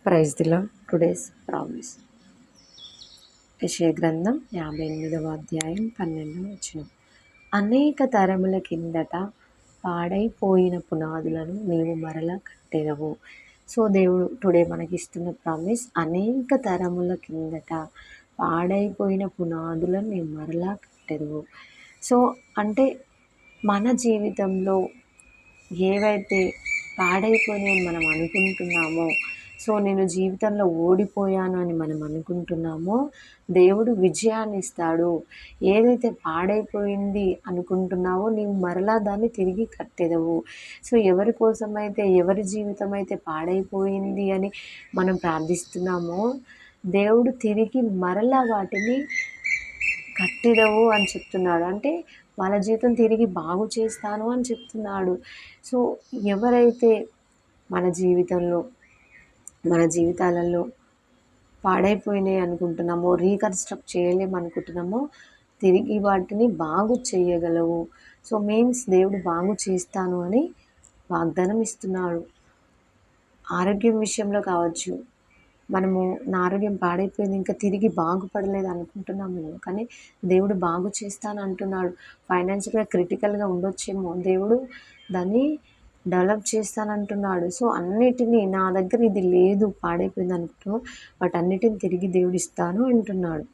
Praise the Lord. Today's promise. యెషయా గ్రంథం 58వ అధ్యాయం 12వ వచనం. అనేక తరముల కిందట పాడైపోయిన పునాదులను నీవు మరలా కట్టెదవు. సో దేవుడు టుడే మనకిస్తున్న ప్రామిస్, అనేక తరముల కిందట పాడైపోయిన పునాదులను నీవు మరలా కట్టెదవు. సో అంటే మన జీవితంలో ఏవైతే పాడైపోయినాయని మనం అనుకుంటున్నామో, సో నేను జీవితంలో ఓడిపోయాను అని మనం అనుకుంటున్నామో, దేవుడు విజయాన్ని ఇస్తాడు. ఏదైతే పాడైపోయింది అనుకుంటున్నావో నీవు మరలా దాన్ని తిరిగి కట్టెదవు. సో ఎవరి కోసమైతే, ఎవరి జీవితం అయితే పాడైపోయింది అని మనం ప్రార్థిస్తున్నామో, దేవుడు తిరిగి మరలా వాటిని కట్టెదవు అని చెప్తున్నాడు. అంటే వాళ్ళ జీవితం తిరిగి బాగు చేస్తాను అని చెప్తున్నాడు. సో ఎవరైతే మన జీవితంలో, మన జీవితాలలో పాడైపోయినాయి అనుకుంటున్నామో, రీకన్స్ట్రక్ట్ చేయలేము అనుకుంటున్నామో, తిరిగి వాటిని బాగు చేయగలవు. సో మీన్స్ దేవుడు బాగు చేస్తాను అని వాగ్దానం ఇస్తున్నాడు. ఆరోగ్యం విషయంలో కావచ్చు, మనము నా ఆరోగ్యం పాడైపోయింది, ఇంకా తిరిగి బాగుపడలేదు అనుకుంటున్నాము, కానీ దేవుడు బాగు చేస్తాను అంటున్నాడు. ఫైనాన్షియల్గా క్రిటికల్గా ఉండొచ్చేమో, దేవుడు దాన్ని డెవలప్ చేస్తానంటున్నాడు. సో అన్నిటినీ, నా దగ్గర ఇది లేదు పాడైపోయింది అనుకుంటున్నావు, వాటన్నిటిని తిరిగి దేవుడు ఇస్తాను అంటున్నాడు.